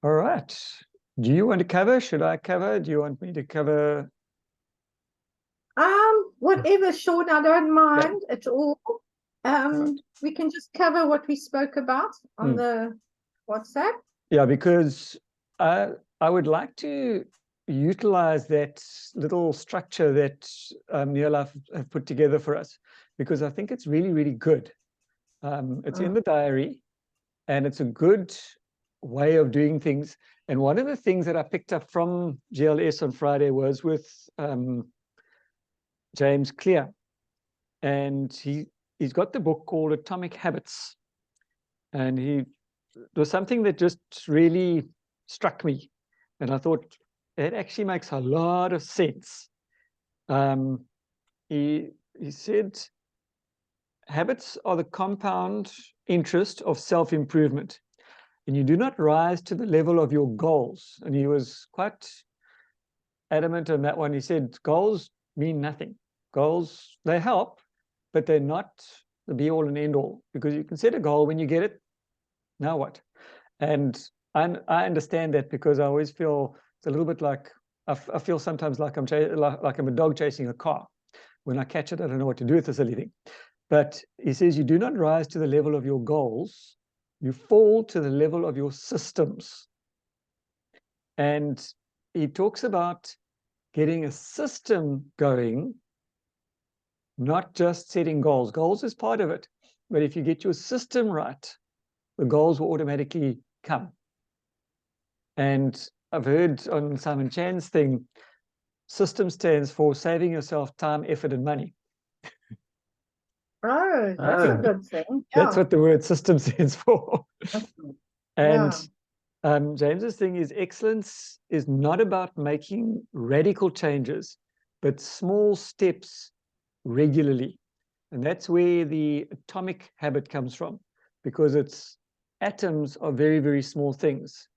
All right. Do you want to cover? Should I cover? Do you want me to cover? Whatever, Sean, I don't mind Yeah. at all. Right. We can just cover what we spoke about on the WhatsApp. Yeah, because I would like to utilize that little structure that Neil have put together for us, because I think it's really, really good. It's in the diary, and it's a good way of doing things. And one of the things that I picked up from GLS on Friday was with James Clear, and he's got the book called Atomic Habits, and it was something that just really struck me, and I thought it actually makes a lot of sense. He said habits are the compound interest of self-improvement, and you do not rise to the level of your goals. And he was quite adamant on that one. He said goals mean nothing. Goals, they help, but they're not the be all and end all, because you can set a goal. When you get it, now what? And I understand that, because I always feel it's a little bit like I feel sometimes like I'm a dog chasing a car. When I catch it, I don't know what to do with the silly thing. But he says you do not rise to the level of your goals, you fall to the level of your systems. And he talks about getting a system going, not just setting goals. Goals is part of it, but if you get your system right, the goals will automatically come. And I've heard on Simon Chan's thing, system stands for saving yourself time, effort, and money. Oh, that's a good thing. That's Yeah. what the word system stands for. And Yeah. James's thing is excellence is not about making radical changes, but small steps regularly. And that's where the atomic habit comes from, because it's atoms are very, very small things.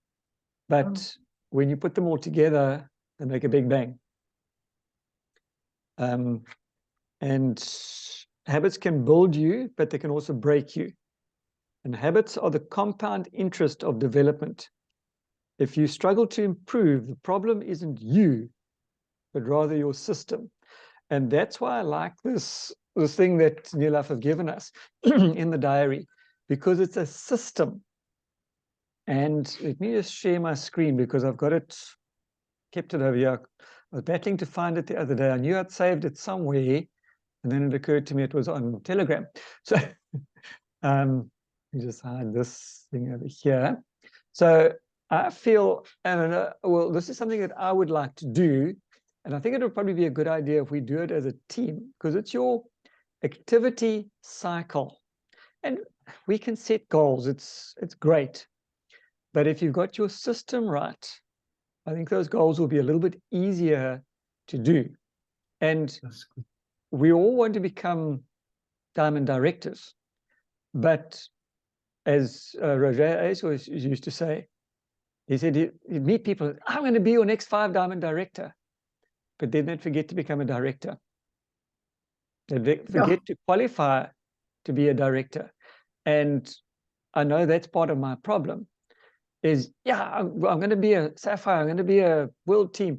But when you put them all together, they make a big bang. And habits can build you, but they can also break you. And habits are the compound interest of development. If you struggle to improve, the problem isn't you, but rather your system. And that's why I like this thing that Neelaf have given us in the diary, because it's a system. And let me just share my screen, because I've got it, kept it over here. I was battling to find it the other day. I knew I'd saved it somewhere, and then it occurred to me it was on Telegram. So let me just hide this thing over here. So I feel, well, this is something that I would like to do, and I think it would probably be a good idea if we do it as a team, because it's your activity cycle. And we can set goals. It's great. But if you've got your system right, I think those goals will be a little bit easier to do. And we all want to become diamond directors. But as Roger Ace used to say, he said he'd meet people, I'm going to be your next 5 diamond director. But then they'd forget to become a director. They'd forget to qualify to be a director. And I know that's part of my problem is, yeah, I'm going to be a Sapphire, I'm going to be a world team,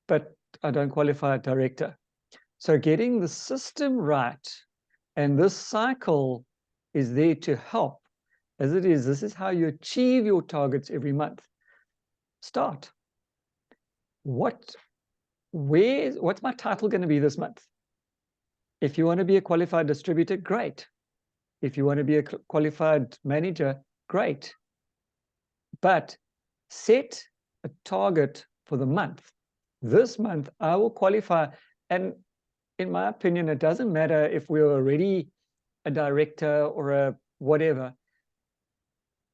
but I don't qualify a director. So getting the system right, and this cycle is there to help. As it is, this is how you achieve your targets every month. Start. What's my title going to be this month? If you want to be a qualified distributor, great. If you want to be a qualified manager, great. But set a target for the month. This month, I will qualify. And in my opinion, it doesn't matter if we're already a director or a whatever.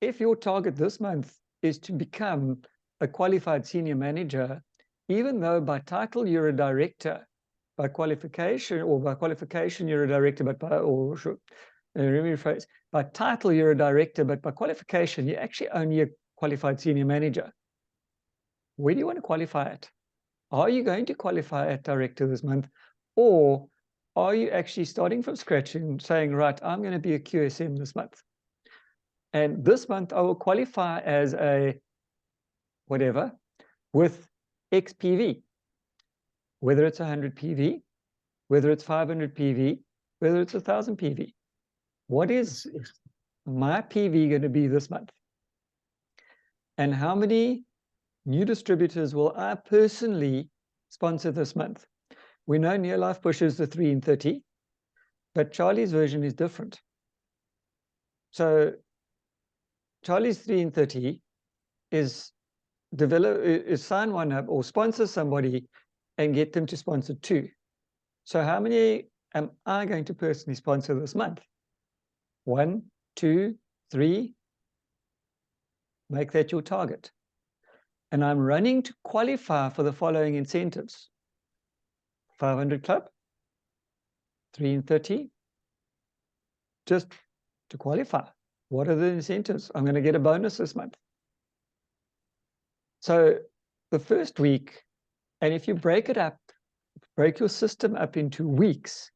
If your target this month is to become a qualified senior manager, even though by title you're a director, by qualification you're a director, but by, or let me rephrase, by title you're a director, but by qualification you're actually only a qualified senior manager. Where do you want to qualify at? Are you going to qualify at director this month, or are you actually starting from scratch and saying, right, I'm going to be a QSM this month, and this month I will qualify as a whatever, with X PV, whether it's 100 PV, whether it's 500 PV, whether it's 1,000 PV. What is my PV going to be this month? And how many new distributors will I personally sponsor this month? We know Near Life pushes the 3 in 30, but Charlie's version is different. So Charlie's 3 in 30 is sign one up or sponsor somebody and get them to sponsor 2. So how many am I going to personally sponsor this month? 1, 2, 3. Make that your target. And I'm running to qualify for the following incentives. 500 club, 3 in 30. Just to qualify. What are the incentives? I'm going to get a bonus this month. So the first week, and if you break it up, break your system up into weeks,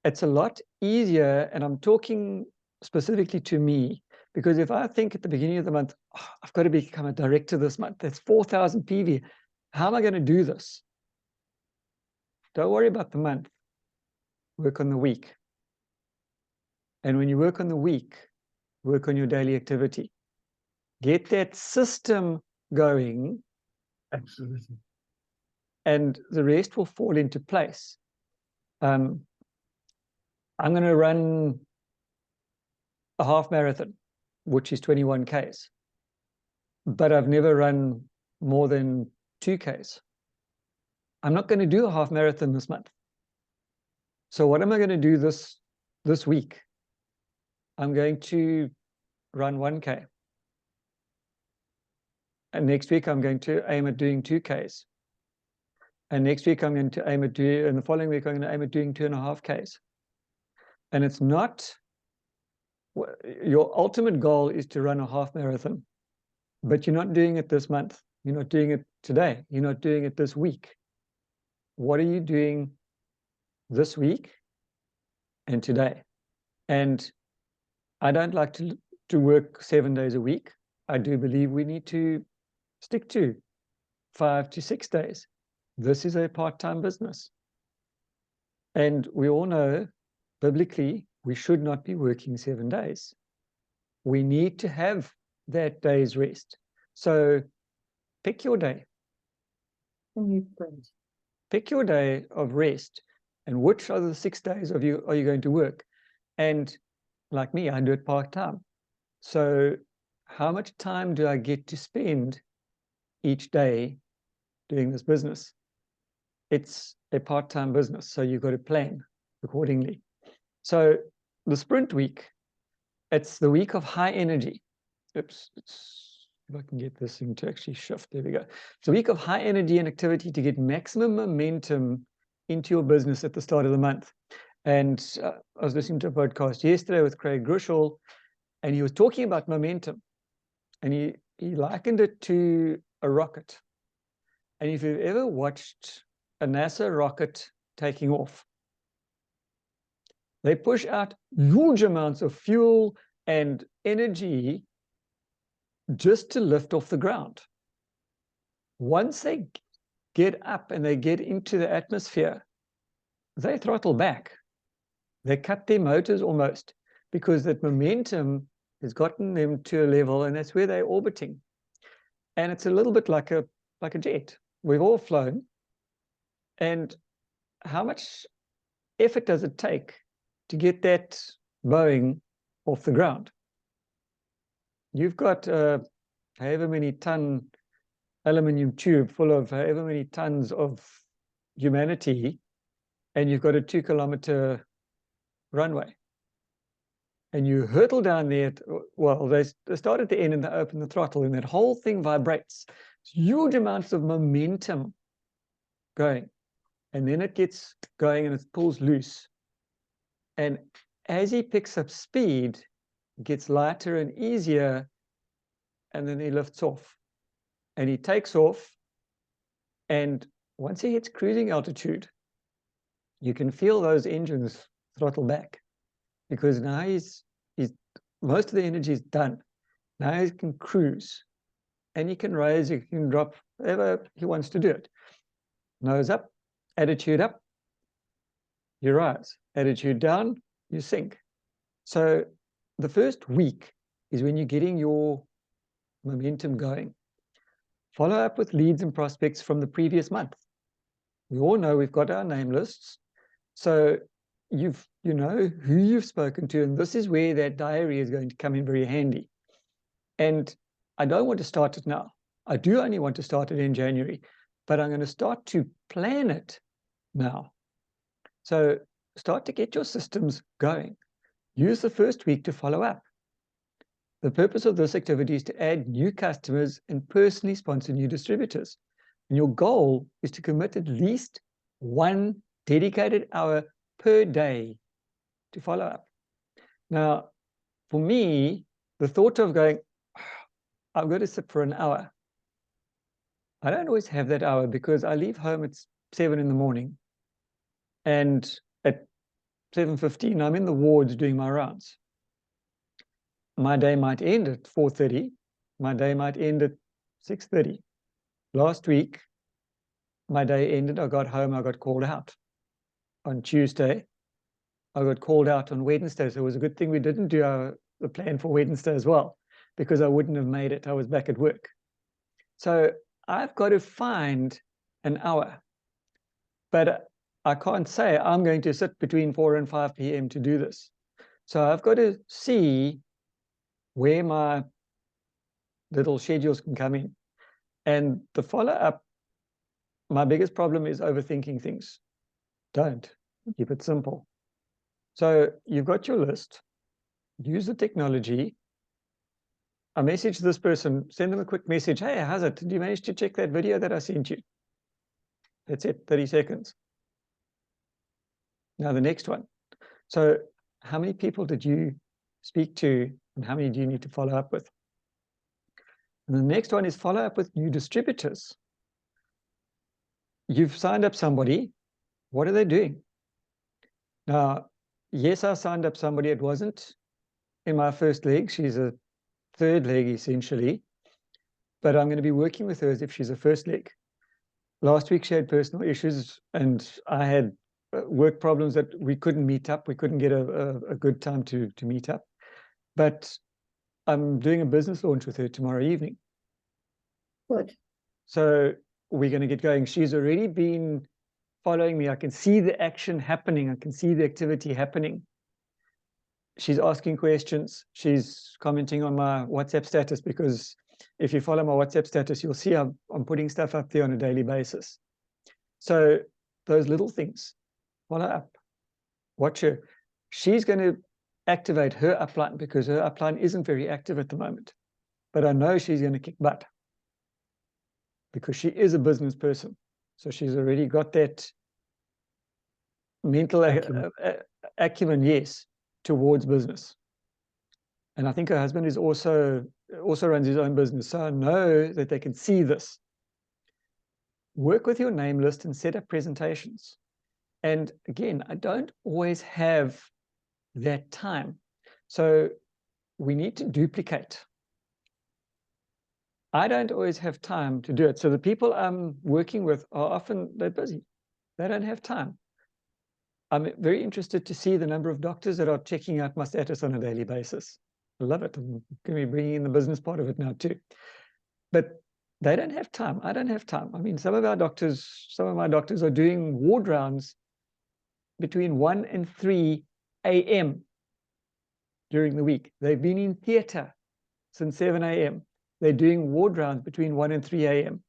it's a lot easier. And I'm talking specifically to me, because if I think at the beginning of the month, oh, I've got to become a director this month, that's 4,000 PV. How am I going to do this? Don't worry about the month. Work on the week. And when you work on the week, work on your daily activity. Get that system going. Absolutely. And the rest will fall into place. I'm going to run a half marathon, which is 21 Ks. But I've never run more than 2 Ks. I'm not going to do a half marathon this month. So what am I going to do this week? I'm going to run 1K. And next week, I'm going to aim at doing 2 Ks. And next week, I'm going to aim at doing, and the following week, I'm going to aim at doing 2.5 Ks. And it's not, your ultimate goal is to run a half marathon, but you're not doing it this month. You're not doing it today. You're not doing it this week. What are you doing this week and today? And I don't like to work 7 days a week. I do believe we need to stick to 5 to 6 days. This is a part-time business. And we all know, biblically, we should not be working 7 days. We need to have that day's rest. So pick your day. Pick your day of rest. And which of the 6 days are you going to work? And like me, I do it part-time. So how much time do I get to spend each day doing this business? It's a part-time business, so you've got to plan accordingly. So the sprint week, it's the week of high energy. Oops, if I can get this thing to actually shift. There we go. It's a week of high energy and activity to get maximum momentum into your business at the start of the month. And I was listening to a podcast yesterday with Craig Grushel, and he was talking about momentum. And he likened it to a rocket. And if you've ever watched a NASA rocket taking off, they push out huge amounts of fuel and energy just to lift off the ground. Once they get up and they get into the atmosphere, they throttle back. They cut their motors almost, because that momentum has gotten them to a level, and that's where they're orbiting. And it's a little bit like a jet. We've all flown. And how much effort does it take to get that Boeing off the ground? You've got however many ton aluminium tube full of however many tons of humanity, and you've got a 2-kilometer runway. And you hurtle down there, well, they start at the end and they open the throttle, and that whole thing vibrates. Huge amounts of momentum going. And then it gets going and it pulls loose. And as he picks up speed, it gets lighter and easier, and then he lifts off. And he takes off, and once he hits cruising altitude, you can feel those engines throttle back, because now he's most of the energy is done. Now he can cruise. and he can raise, he can drop, however he wants to do it. Nose up, attitude up, you rise. Attitude down, you sink. So the first week is when you're getting your momentum going. Follow up with leads and prospects from the previous month. We all know we've got our name lists. So you know who you've spoken to, and this is where that diary is going to come in very handy. And I don't want to start it now. I do only want to start it in January, but I'm going to start to plan it now. So start to get your systems going. Use the first week to follow up. The purpose of this activity is to add new customers and personally sponsor new distributors. And your goal is to commit at least 1 dedicated hour per day to follow up. Now, for me, the thought of going, I've got to sit for an hour. I don't always have that hour because I leave home at 7 in the morning. And at 7:15, I'm in the wards doing my rounds. My day might end at 4:30. My day might end at 6:30. Last week, my day ended. I got home. I got called out on Tuesday. I got called out on Wednesday. So it was a good thing we didn't do the plan for Wednesday as well, because I wouldn't have made it. I was back at work. So I've got to find an hour. But I can't say I'm going to sit between 4 and 5 p.m. to do this. So I've got to see where my little schedules can come in. And the follow-up, my biggest problem is overthinking things. Don't. Keep it simple. So you've got your list. Use the technology. I message this person, send them a quick message. Hey, how's it? Did you manage to check that video that I sent you? That's it, 30 seconds. Now the next one. So how many people did you speak to and how many do you need to follow up with? And the next one is follow up with new distributors. You've signed up somebody. What are they doing? Now, yes, I signed up somebody. It wasn't in my first leg. She's a third leg, essentially. But I'm going to be working with her as if she's a first leg. Last week, she had personal issues, and I had work problems that we couldn't meet up. We couldn't get a good time to meet up. But I'm doing a business launch with her tomorrow evening. Good. So we're going to get going. She's already been following me. I can see the action happening. I can see the activity happening. She's asking questions. She's commenting on my WhatsApp status, because if you follow my WhatsApp status, you'll see I'm putting stuff up there on a daily basis. So those little things, follow up, watch her. She's going to activate her upline because her upline isn't very active at the moment. But I know she's going to kick butt because she is a business person. So she's already got that mental acumen, yes, towards business. And I think her husband is also runs his own business. So I know that they can see this. Work with your name list and set up presentations. And again, I don't always have that time. So we need to duplicate. I don't always have time to do it. So the people I'm working with are often, they're busy. They don't have time. I'm very interested to see the number of doctors that are checking out my status on a daily basis. I love it. I'm going to be bringing in the business part of it now too. But they don't have time. I don't have time. I mean, some of my doctors are doing ward rounds between 1 and 3 a.m. during the week. They've been in theater since 7 a.m. They're doing ward rounds between 1 and 3 a.m.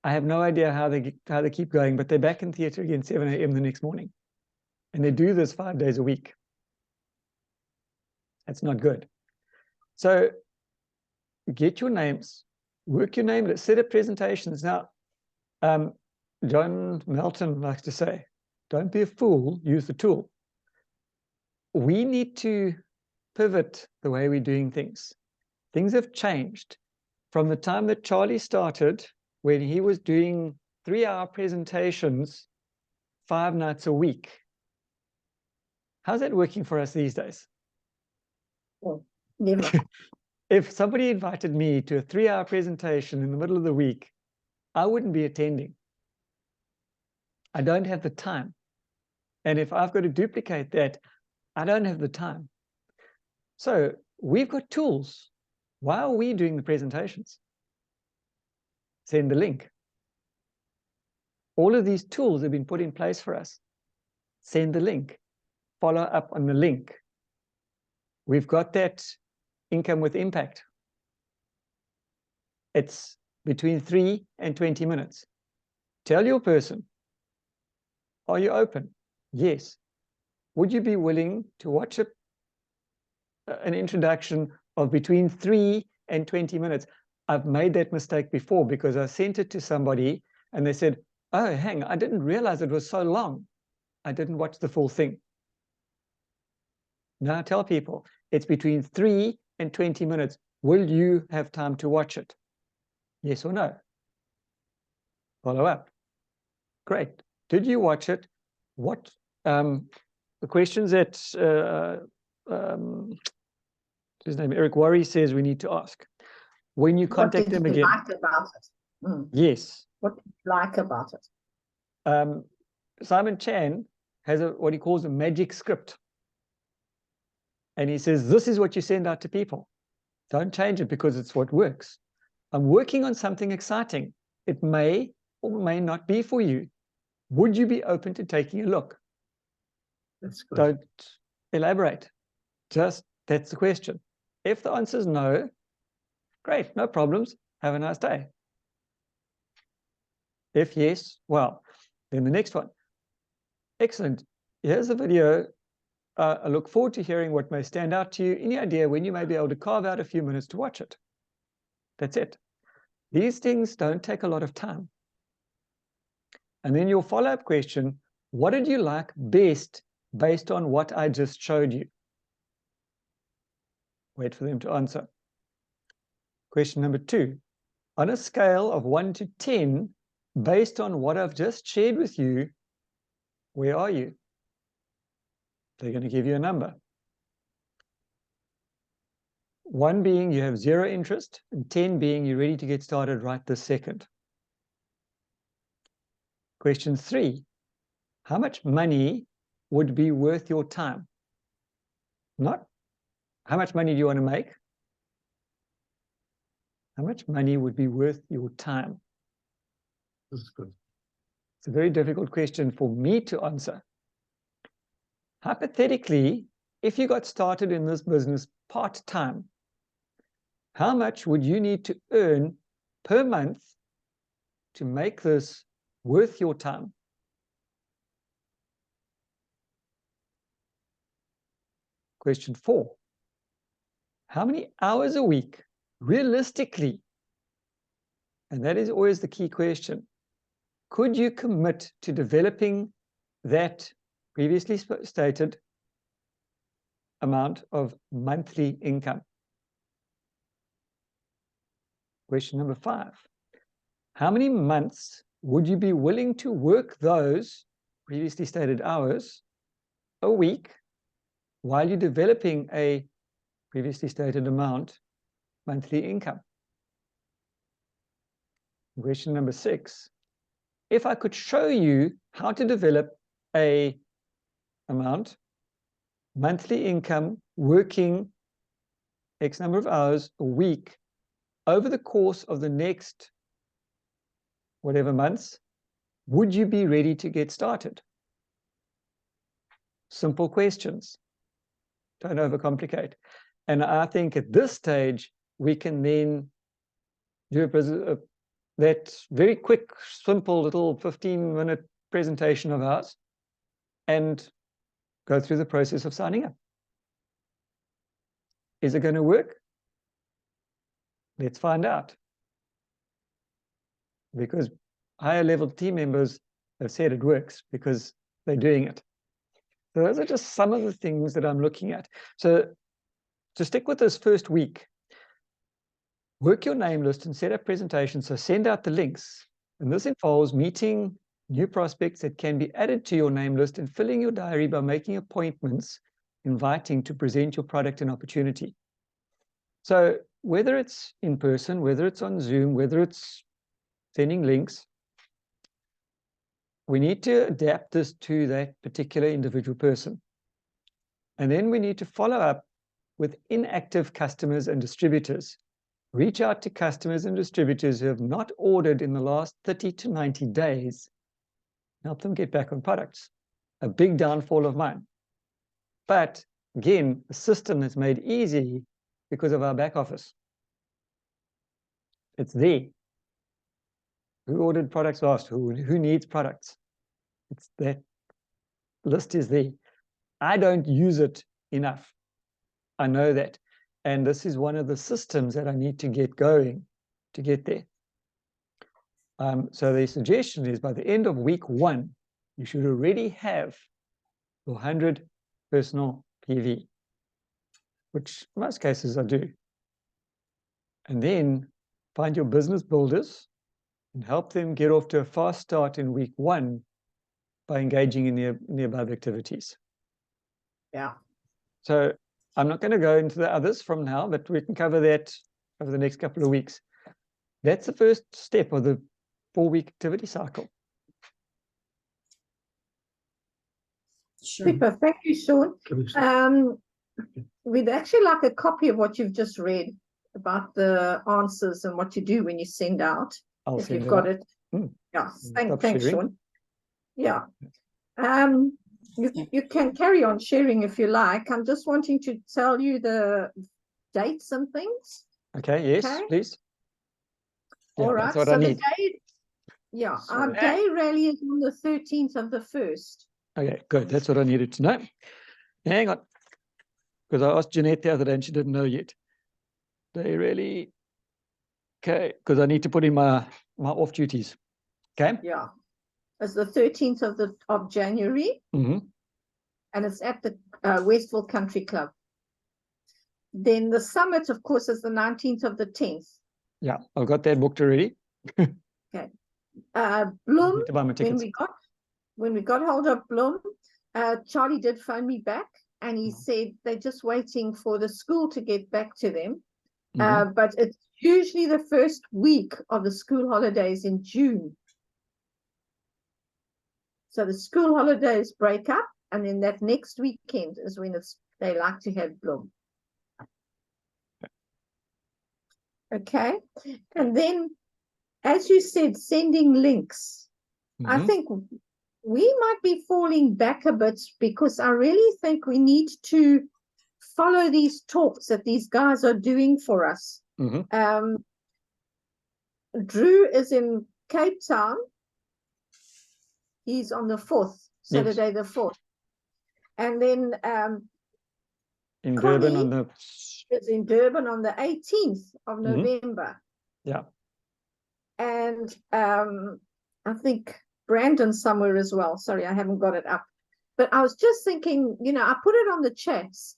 I have no idea how they keep going, but they're back in theater again 7 a.m. the next morning. And they do this 5 days a week. That's not good. So get your names, work your name, let's set up presentations. Now, John Melton likes to say, don't be a fool, use the tool. We need to pivot the way we're doing things. Things have changed from the time that Charlie started, when he was doing 3-hour presentations 5 nights a week. How's that working for us these days? Well, never. If somebody invited me to a 3-hour presentation in the middle of the week, I wouldn't be attending. I don't have the time. And if I've got to duplicate that, I don't have the time. So we've got tools. Why are we doing the presentations? Send the link. All of these tools have been put in place for us. Send the link. Follow up on the link. We've got that income with impact. It's between 3 and 20 minutes. Tell your person, are you open? Yes. Would you be willing to watch an introduction of between 3 and 20 minutes? I've made that mistake before because I sent it to somebody and they said, oh, hang on, I didn't realize it was so long. I didn't watch the full thing. Now I tell people, it's between 3 and 20 minutes. Will you have time to watch it? Yes or no? Follow up. Great. Did you watch it? What the questions that his name Eric Worry says we need to ask when you contact them again. What did you like about it? Mm. Yes. What did you like about it? Simon Chan has what he calls a magic script. And he says, this is what you send out to people. Don't change it because it's what works. I'm working on something exciting. It may or may not be for you. Would you be open to taking a look? That's good. Don't elaborate. Just, that's the question. If the answer is no, great, no problems. Have a nice day. If yes, well, then the next one. Excellent. Here's the video. I look forward to hearing what may stand out to you. Any idea when you may be able to carve out a few minutes to watch it? That's it. These things don't take a lot of time. And then your follow-up question, what did you like best based on what I just showed you? Wait for them to answer. Question number 2, on a scale of 1 to 10, based on what I've just shared with you, where are you? They're going to give you a number. 1 being you have 0 interest, and 10 being you're ready to get started right this second. Question 3, how much money would be worth your time? Not how much money do you want to make? How much money would be worth your time? That's good. It's a very difficult question for me to answer. Hypothetically, if you got started in this business part-time, how much would you need to earn per month to make this worth your time? Question 4, how many hours a week, realistically, and that is always the key question, could you commit to developing that previously stated amount of monthly income? Question number 5, how many months would you be willing to work those previously stated hours a week while you're developing a previously stated amount monthly income? Question number 6, if I could show you how to develop a amount monthly income working X number of hours a week over the course of the next whatever months, would you be ready to get started? Simple questions. Don't overcomplicate. And I think at this stage, we can then do that very quick, simple little 15-minute presentation of ours and go through the process of signing up. Is it going to work? Let's find out. Because higher level team members have said it works because they're doing it. So those are just some of the things that I'm looking at. So to stick with this first week, work your name list and set up presentations. So send out the links. And this involves meeting new prospects that can be added to your name list and filling your diary by making appointments, inviting to present your product and opportunity. So whether it's in person, whether it's on Zoom, whether it's sending links, we need to adapt this to that particular individual person. And then we need to follow up with inactive customers and distributors. Reach out to customers and distributors who have not ordered in the last 30 to 90 days. Help them get back on products. A big downfall of mine. But again, the system is made easy because of our back office. It's there. Who ordered products last? Who needs products? It's that list is there. I don't use it enough. I know that. And this is one of the systems that I need to get going to get there. So the suggestion is by the end of week 1, you should already have your 100 personal PV, which in most cases I do. And then find your business builders and help them get off to a fast start in week 1 by engaging in the above activities. Yeah. So I'm not going to go into the others from now, but we can cover that over the next couple of weeks. That's the first step of the 4-week activity cycle. Sure. Super. Thank you, Sean. Can we say- We'd actually like a copy of what you've just read about the answers and what you do when you send out. I'll if send you've it got out. it. Yeah. Stop Thanks, sharing. Sean. Yeah. You can carry on sharing if you like. I'm just wanting to tell you the dates and things. Okay, yes, Okay. please. Yeah, All right. that's what So I the need. day, yeah, our Sorry. day rally is on the 13th of the 1st. Okay, good. That's what I needed to know. Hang on. Because I asked Jeanette the other day and she didn't know yet. They really, okay, because I need to put in my off duties. Okay. Yeah. It's the 13th of January, Mm-hmm. and it's at the Westville Country Club. Then the summit, of course, is the 19th of the 10th. Yeah, I've got that booked already. Bloom, Need to buy my when tickets. we got hold of Bloom, Charlie did phone me back, and he said they're just waiting for the school to get back to them. But it's usually the first week of the school holidays in June. So the school holidays break up, and then that next weekend is when they like to have Bloom. Okay, and then, as you said, sending links. I think we might be falling back a bit because I really think we need to follow these talks that these guys are doing for us. Drew is in Cape Town. He's on the 4th, Saturday the 4th. And then in Connie Durban on the is in Durban on the 18th of November. Yeah. And I think Brandon somewhere as well. Sorry, I haven't got it up. But I was just thinking, I put it on the chats.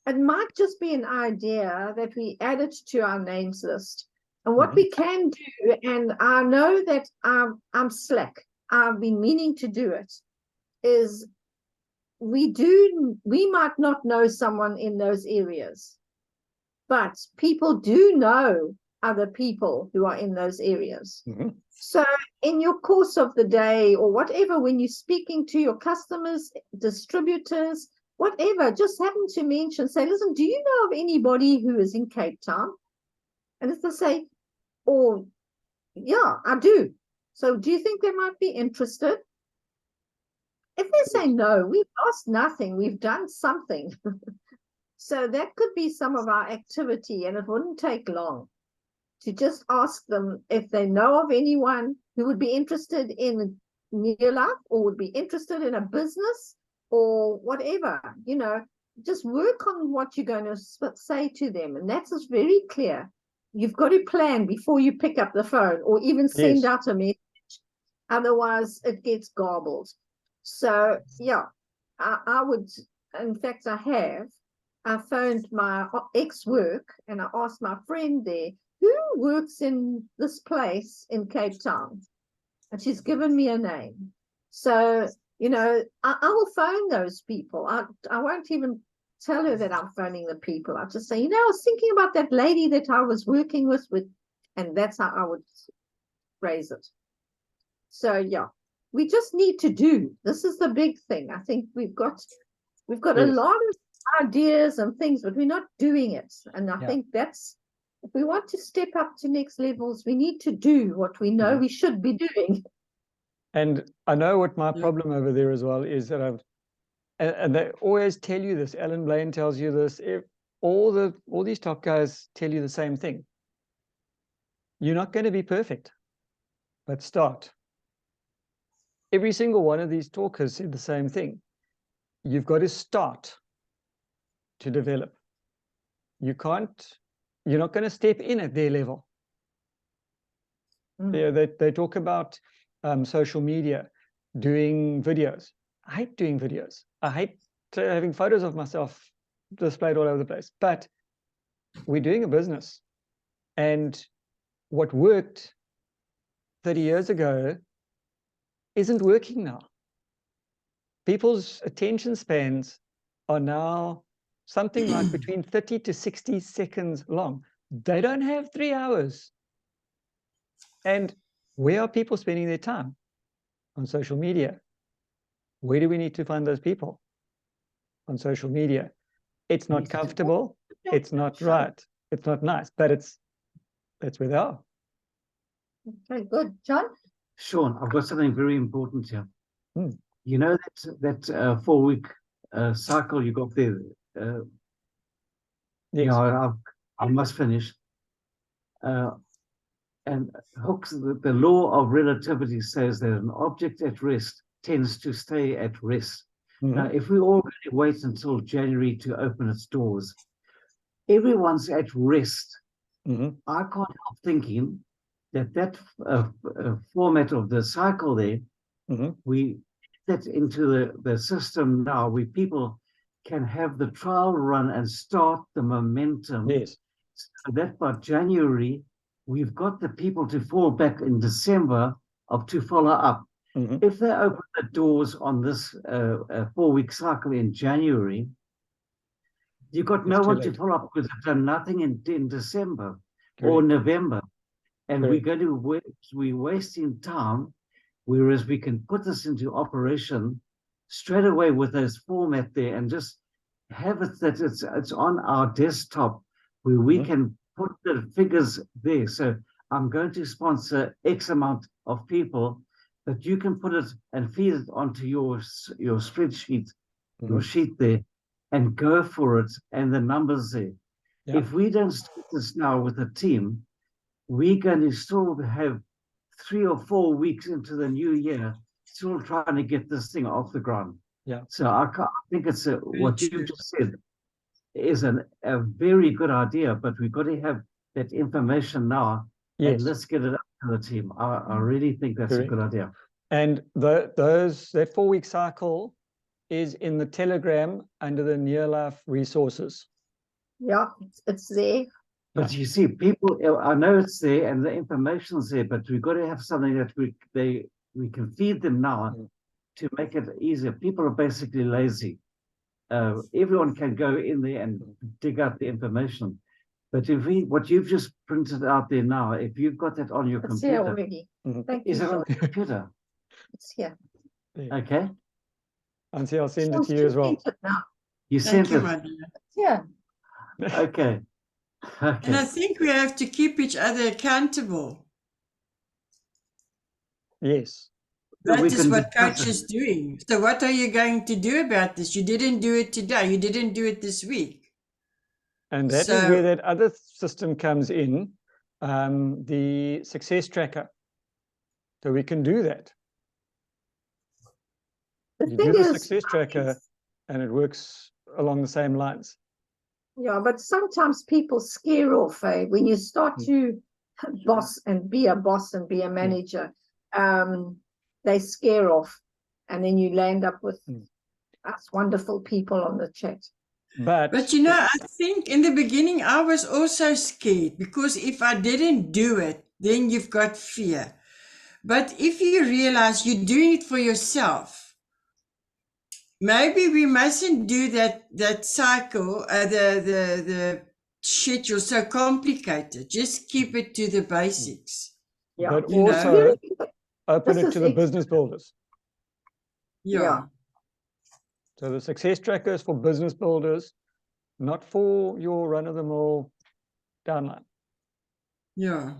It might just be an idea that we add it to our names list. And what we can do, and I know that I'm slack, I've been meaning to do it, is we might not know someone in those areas, but people do know other people who are in those areas. So in your course of the day or whatever, when you're speaking to your customers, distributors, whatever, just happen to mention, say, listen, do you know of anybody who is in Cape Town? And if they say, oh, yeah, I do. So do you think they might be interested? If they say no, we've lost nothing. We've done something. So that could be some of our activity, and it wouldn't take long to just ask them if they know of anyone who would be interested in Near Life or would be interested in a business or whatever, just work on what you're going to say to them. And that's just very clear. You've got to plan before you pick up the phone or even send out a message. Otherwise, it gets garbled. So, yeah, I would, in fact, I phoned my ex-work and I asked my friend there, who works in this place in Cape Town? And she's given me a name. So, I will phone those people. I won't even tell her that I'm phoning the people. I'll just say, you know, I was thinking about that lady that I was working with, and that's how I would phrase it. So yeah, we just need to do. This is the big thing. I think we've got a Yes. lot of ideas and things, but we're not doing it. And I think that's, if we want to step up to next levels, we need to do what we know we should be doing. And I know what my problem over there as well is, that and they always tell you this. Alan Blaine tells you this. All these top guys tell you the same thing. You're not going to be perfect, but start. Every single one of these talkers said the same thing. You've got to start to develop. You're not going to step in at their level. They talk about social media, doing videos. I hate doing videos. I hate having photos of myself displayed all over the place. But we're doing a business. And what worked 30 years ago isn't working now. People's attention spans are now something like between 30 to 60 seconds long. They don't have 3 hours. And where are people spending their time? On social media. Where do we need to find those people? On social media. It's not comfortable. It's not right. It's not nice, but that's where they are. Okay, good. John? Sean, I've got something very important here. You know that 4-week cycle you got there? Yes. Yeah, I must finish. And Hooke's, the law of relativity says that an object at rest tends to stay at rest. Now, if we all wait until January to open its doors, everyone's at rest. I can't help thinking that format of the cycle there, we get into the system now where people can have the trial run and start the momentum. Yes. So that by January, we've got the people to fall back in December to follow up. If they open the doors on this 4-week cycle in January, you've got no one to follow up because they've done nothing in December or November. And we're wasting time, whereas we can put this into operation straight away with those format there and just have it that it's on our desktop where we can put the figures there. So I'm going to sponsor X amount of people, but you can put it and feed it onto your spreadsheet, your sheet there, and go for it, and the numbers there. If we don't start this now with a team, we're going to still have 3 or 4 weeks into the new year, still trying to get this thing off the ground. So I think it's what you just said is a very good idea, but we've got to have that information now. And let's get it up to the team. I really think that's a good idea. And that 4-week cycle is in the Telegram under the Near Life resources. Yeah, it's there. But you see, people, I know it's there and the information's there, but we've got to have something that we can feed them now to make it easier. People are basically lazy. Everyone can go in there and dig out the information. But what you've just printed out there now, if you've got that on your computer, here already. Thank you. Is it on the computer? It's here. Okay. Auntie, I'll send it to you as well. You sent it. Yeah. Okay. And I think we have to keep each other accountable. Yes. That is what coach is doing. So what are you going to do about this? You didn't do it today. You didn't do it this week. And that is where that other system comes in, the success tracker. So we can do that. You do the success tracker and it works along the same lines. Yeah, but sometimes people scare off, when you start to be a boss and be a manager, they scare off, and then you land up with us wonderful people on the chat. But you know, I think in the beginning I was also scared, because if I didn't do it, then you've got fear. But if you realize you're doing it for yourself, Maybe we mustn't do that cycle, the schedule so complicated. Just keep it to the basics. Yeah. But You know. also open This it is to the ex- business builders. Yeah. So the success tracker is for business builders, not for your run-of-the-mill downline. Yeah.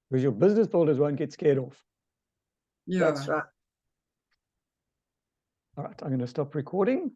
Because your business builders won't get scared off. Yeah. That's right. All right, I'm going to stop recording.